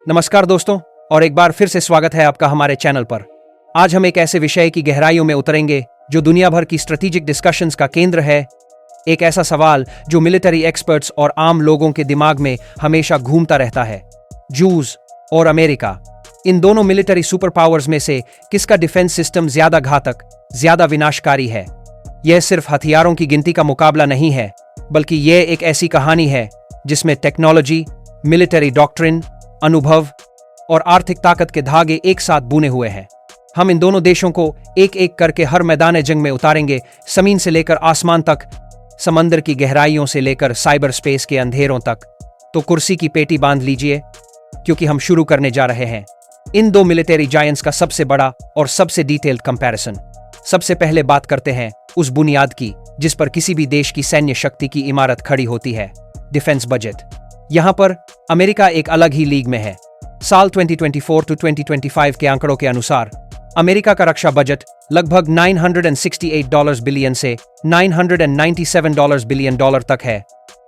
नमस्कार दोस्तों, और एक बार फिर से स्वागत है आपका हमारे चैनल पर। आज हम एक ऐसे विषय की गहराइयों में उतरेंगे जो दुनिया भर की स्ट्रेटेजिक डिस्कशंस का केंद्र है। एक ऐसा सवाल जो मिलिट्री एक्सपर्ट्स और आम लोगों के दिमाग में हमेशा घूमता रहता है। रूस और अमेरिका, इन दोनों मिलिट्री सुपर पावर्स में से किसका डिफेंस सिस्टम ज्यादा घातक, ज्यादा विनाशकारी है? यह सिर्फ हथियारों की गिनती का मुकाबला नहीं है, बल्कि यह एक ऐसी कहानी है जिसमें टेक्नोलॉजी, मिलिट्री डॉक्ट्रिन, अनुभव और आर्थिक ताकत के धागे एक साथ बुने हुए हैं। हम इन दोनों देशों को एक एक करके हर मैदान जंग में उतारेंगे, जमीन से लेकर आसमान तक, समंदर की गहराइयों से लेकर साइबर स्पेस के अंधेरों तक। तो कुर्सी की पेटी बांध लीजिए, क्योंकि हम शुरू करने जा रहे हैं इन दो मिलिट्री जायंट्स का सबसे बड़ा और सबसे डिटेल्ड कंपैरिजन। सबसे पहले बात करते हैं उस बुनियाद की जिस पर किसी भी देश की सैन्य शक्ति की इमारत खड़ी होती है, डिफेंस बजट। यहां पर अमेरिका एक अलग ही लीग में है। साल 2024 टू 2025 के आंकड़ों के अनुसार अमेरिका का रक्षा बजट लगभग $968 बिलियन से $997 बिलियन तक है,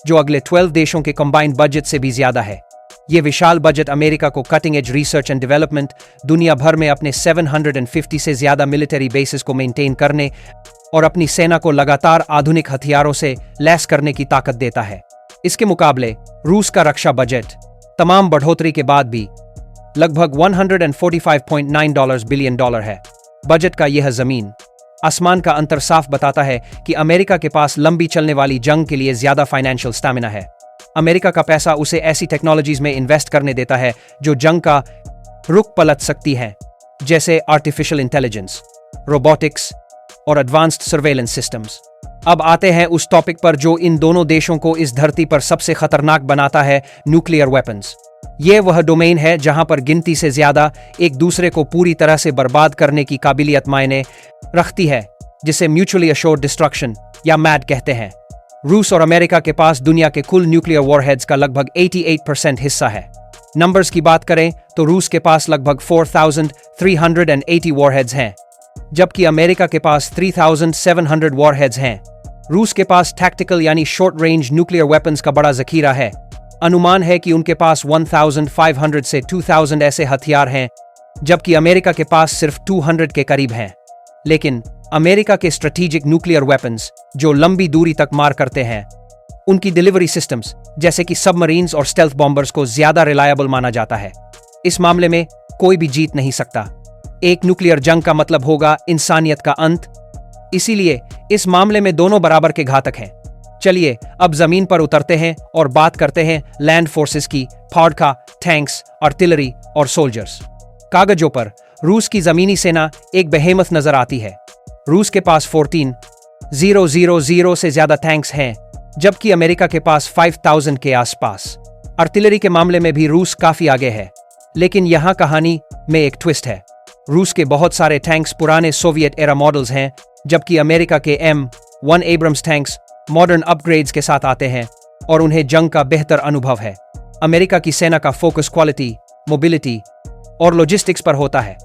जो अगले 12 देशों के कंबाइंड बजट से भी ज्यादा है। यह विशाल बजट अमेरिका को cutting edge research and development, दुनिया भर में अपने 750 से ज्यादा मिलिट्री बेसिस को मेंटेन करने और अपनी सेना को लगातार आधुनिक हथियारों से लैस करने की ताकत देता है। इसके मुकाबले रूस का रक्षा बजट तमाम बढ़ोतरी के बाद भी लगभग $145.9 बिलियन है। बजट का यह जमीन आसमान का अंतर साफ बताता है कि अमेरिका के पास लंबी चलने वाली जंग के लिए ज्यादा फाइनेंशियल स्टैमिना है। अमेरिका का पैसा उसे ऐसी टेक्नोलॉजीज में इन्वेस्ट करने देता है जो जंग का रुख पलट सकती हैं, जैसे आर्टिफिशियल इंटेलिजेंस, रोबोटिक्स और एडवांस्ड सर्वेलेंस सिस्टम्स। अब आते हैं उस टॉपिक पर जो इन दोनों देशों को इस धरती पर सबसे खतरनाक बनाता है, न्यूक्लियर वेपन्स। यह वह डोमेन है जहां पर गिनती से ज्यादा एक दूसरे को पूरी तरह से बर्बाद करने की काबिलियत मायने रखती है, जिसे म्यूचुअली अश्योर्ड डिस्ट्रक्शन या मैड कहते हैं। रूस और अमेरिका के पास दुनिया के कुल न्यूक्लियर वॉरहेड्स का लगभग 88% हिस्सा है। नंबर्स की बात करें तो रूस के पास लगभग 4,380 वॉरहेड्स हैं, जबकि अमेरिका के पास 3,700 वॉरहेड्स हैं। रूस के पास टैक्टिकल यानी शॉर्ट रेंज न्यूक्लियर वेपन्स का बड़ा जखीरा है। अनुमान है कि उनके पास 1,500 से 2,000 ऐसे हथियार हैं, जबकि अमेरिका के पास सिर्फ 200 के करीब हैं। लेकिन अमेरिका के स्ट्रेटेजिक न्यूक्लियर वेपन्स जो लंबी दूरी तक मार करते हैं, उनकी डिलीवरी सिस्टम्स जैसे कि सबमरीन्स और स्टेल्थ बॉम्बर्स को ज्यादा रिलायबल माना जाता है। इस मामले में कोई भी जीत नहीं सकता। एक न्यूक्लियर जंग का मतलब होगा इंसानियत का अंत। इसीलिए इस मामले में दोनों बराबर के घातक हैं। चलिए अब जमीन पर उतरते हैं और बात करते हैं लैंड फोर्सेस की, फौज, टैंक्स, आर्टिलरी और सोल्जर्स। कागजों पर रूस की जमीनी सेना एक बेहेमत नजर आती है। रूस के पास 14,000 से ज्यादा टैंक्स हैं, जबकि अमेरिका के पास 5,000 के आसपास। आर्टिलरी के मामले में भी रूस काफी आगे है, लेकिन यहां कहानी में एक ट्विस्ट है। रूस के बहुत सारे टैंक्स पुराने सोवियत एरा मॉडल्स हैं, जबकि अमेरिका के M1 Abrams tanks modern upgrades के साथ आते हैं और उन्हें जंग का बेहतर अनुभव है। अमेरिका की सेना का फोकस क्वालिटी, मोबिलिटी और लॉजिस्टिक्स पर होता है।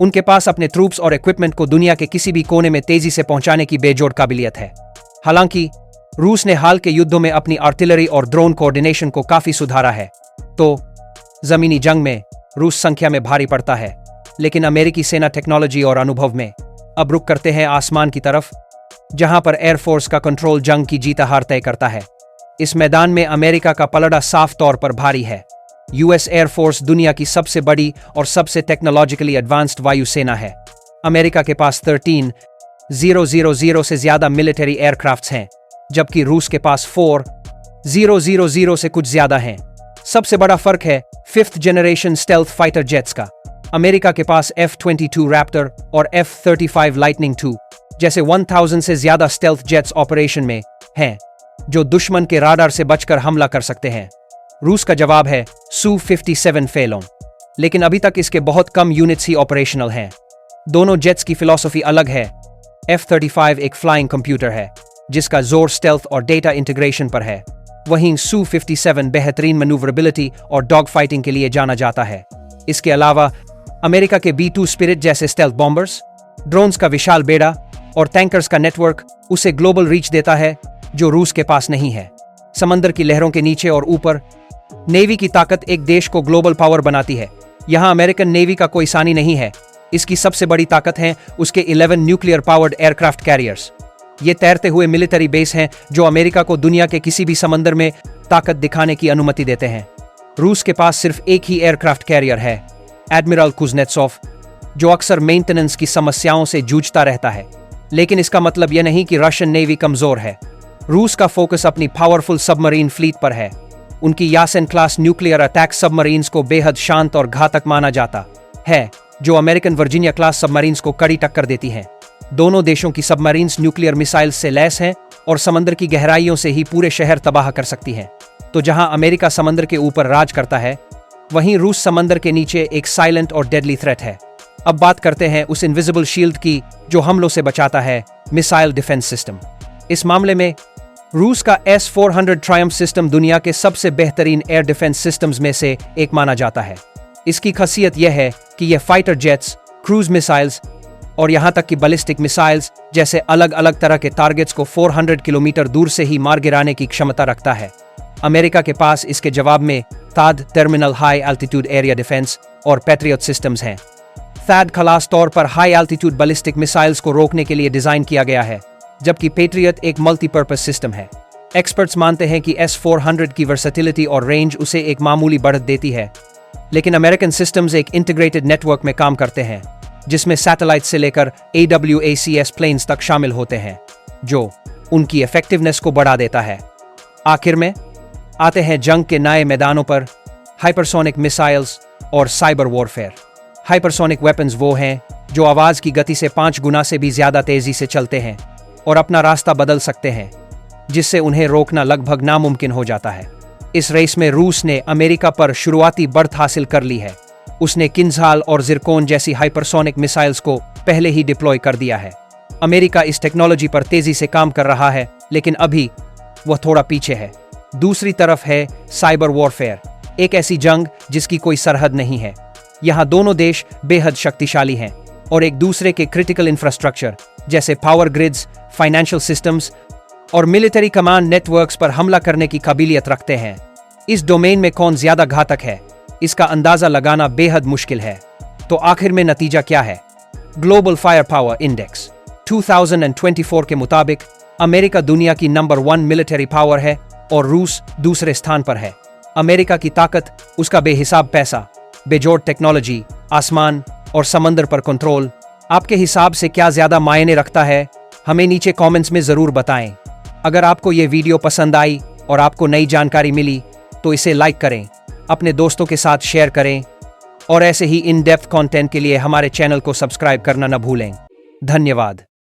उनके पास अपने ट्रूप्स और इक्विपमेंट को दुनिया के किसी भी कोने में तेजी से पहुंचाने की बेजोड़ काबिलियत है। हालांकि रूस ने हाल के युद्धों में अपनी आर्टिलरी और ड्रोन कोऑर्डिनेशन को काफी सुधारा है, तो जमीनी जंग में रूस संख्या में भारी पड़ता है, लेकिन अमेरिकी सेना टेक्नोलॉजी और अनुभव में। अब रुक करते हैं आसमान की तरफ, जहां पर एयरफोर्स का कंट्रोल जंग की जीता हार तय करता है। इस मैदान में अमेरिका का पलड़ा साफ तौर पर भारी है। यूएस एयरफोर्स दुनिया की सबसे बड़ी और सबसे टेक्नोलॉजिकली एडवांस्ड वायुसेना है। अमेरिका के पास 13,000 से ज्यादा मिलिट्री एयरक्राफ्ट्स हैं, जबकि रूस के पास 4,000 से कुछ ज्यादा हैं। सबसे बड़ा फर्क है 5th generation stealth fighter jets का। अमेरिका के पास F-22 रैप्टर और F-35 लाइटनिंग II जैसे 1,000 से ज्यादा स्टेल्थ जेट्स ऑपरेशन में हैं, जो दुश्मन के राडार से बचकर हमला कर सकते हैं। रूस का जवाब है Su-57 फेलों, लेकिन अभी तक इसके बहुत कम यूनिट्स ही ऑपरेशनल हैं। दोनों जेट्स की फिलॉसफी अलग है। F-35 एक फ्लाइंग कंप्यूटर है जिसका जोर स्टेल्थ और डेटा इंटीग्रेशन पर है, वहीं Su-57 बेहतरीन मैन्यूवरेबिलिटी और डॉग फाइटिंग के लिए जाना जाता है। इसके अलावा अमेरिका के B-2 स्पिरिट जैसे स्टेल्थ बॉम्बर्स, ड्रोन्स का विशाल बेड़ा और टैंकर्स का नेटवर्क उसे ग्लोबल रीच देता है, जो रूस के पास नहीं है। समंदर की लहरों के नीचे और ऊपर नेवी की ताकत एक देश को ग्लोबल पावर बनाती है। यहाँ अमेरिकन नेवी का कोई सानी नहीं है। इसकी सबसे बड़ी ताकत है उसके 11 न्यूक्लियर पावर्ड एयरक्राफ्ट कैरियर्स। ये तैरते हुए मिलिट्री बेस हैं जो अमेरिका को दुनिया के किसी भी समंदर में ताकत दिखाने की अनुमति देते हैं। रूस के पास सिर्फ एक ही एयरक्राफ्ट कैरियर है, एडमिरल कुज़नेत्सोव, जो अक्सर मेंटेनेंस की समस्याओं से जूझता रहता है। लेकिन इसका मतलब यह नहीं कि रशियन नेवी कमजोर है। रूस का फोकस अपनी पावरफुल सबमरीन फ्लीट पर है। उनकी यासेन क्लास न्यूक्लियर अटैक सबमरीन्स को बेहद शांत और घातक माना जाता है, जो अमेरिकन वर्जीनिया क्लास सबमरीन्स को कड़ी टक्कर देती हैं। दोनों देशों की सबमरीन्स न्यूक्लियर मिसाइल्स से लैस हैं और समंदर की गहराइयों से ही पूरे शहर तबाह कर सकती हैं। तो जहां अमेरिका समंदर के ऊपर राज करता है, वहीं रूस समंदर के नीचे एक साइलेंट और डेडली थ्रेट है। अब बात करते हैं उस इनविजिबल शील्ड की जो हमलों से बचाता है, मिसाइल डिफेंस सिस्टम। इस मामले में रूस का S-400 ट्रायम्फ सिस्टम दुनिया के सबसे बेहतरीन एयर डिफेंस सिस्टम्स में से एक माना जाता है। इसकी खासियत यह है कि यह फाइटर जेट्स, क्रूज मिसाइल्स और यहां तक कि बैलिस्टिक मिसाइल्स जैसे अलग अलग तरह के टारगेट्स को 400 किलोमीटर दूर से ही मार गिराने की क्षमता रखता है। अमेरिका के पास इसके जवाब में THAAD terminal high altitude area defence और पैट्रियट सिस्टम्स हैं। THAAD खास तौर पर हाई एल्टीट्यूड बैलिस्टिक मिसाइल्स को रोकने के लिए डिजाइन किया गया है, जबकि पेट्रियट एक मल्टीपर्पज सिस्टम है। एक्सपर्ट्स मानते हैं कि S-400 की वर्सेटिलिटी और रेंज उसे एक मामूली बढ़त देती है, लेकिन अमेरिकन सिस्टम्स एक इंटीग्रेटेड नेटवर्क में काम करते हैं, जिसमें सैटेलाइट से लेकर AWACS प्लेन्स तक शामिल होते हैं, जो उनकी इफेक्टिवनेस को बढ़ा देता है। आखिर में आते हैं जंग के नए मैदानों पर, हाइपरसोनिक मिसाइल्स और साइबर वॉरफेयर। हाइपरसोनिक वेपन्स वो हैं जो आवाज की गति से 5 गुना से भी ज्यादा तेजी से चलते हैं और अपना रास्ता बदल सकते हैं, जिससे उन्हें रोकना लगभग नामुमकिन हो जाता है। इस रेस में रूस ने अमेरिका पर शुरुआती बढ़त हासिल कर ली है। उसने किंजहाल और जिरकोन जैसी हाइपरसोनिक मिसाइल्स को पहले ही डिप्लॉय कर दिया है। अमेरिका इस टेक्नोलॉजी पर तेजी से काम कर रहा है, लेकिन अभी वह थोड़ा पीछे है। दूसरी तरफ है साइबर वॉरफेयर, एक ऐसी जंग जिसकी कोई सरहद नहीं है। यहाँ दोनों देश बेहद शक्तिशाली हैं और एक दूसरे के क्रिटिकल इंफ्रास्ट्रक्चर जैसे पावर ग्रिड्स, फाइनेंशियल सिस्टम्स और मिलिट्री कमांड नेटवर्क्स पर हमला करने की काबिलियत रखते हैं। इस डोमेन में कौन ज्यादा घातक है, इसका अंदाजा लगाना बेहद मुश्किल है। तो आखिर में नतीजा क्या है? ग्लोबल फायर पावर इंडेक्स 2024 के मुताबिक अमेरिका दुनिया की नंबर 1 मिलिट्री पावर है और रूस दूसरे स्थान पर है। अमेरिका की ताकत, उसका बेहिसाब पैसा, बेजोड़ टेक्नोलॉजी, आसमान और समंदर पर कंट्रोल, आपके हिसाब से क्या ज्यादा मायने रखता है? हमें नीचे कमेंट्स में जरूर बताएं। अगर आपको ये वीडियो पसंद आई और आपको नई जानकारी मिली तो इसे लाइक करें, अपने दोस्तों के साथ शेयर करें और ऐसे ही इन डेप्थ कंटेंट के लिए हमारे चैनल को सब्सक्राइब करना न भूलें। धन्यवाद।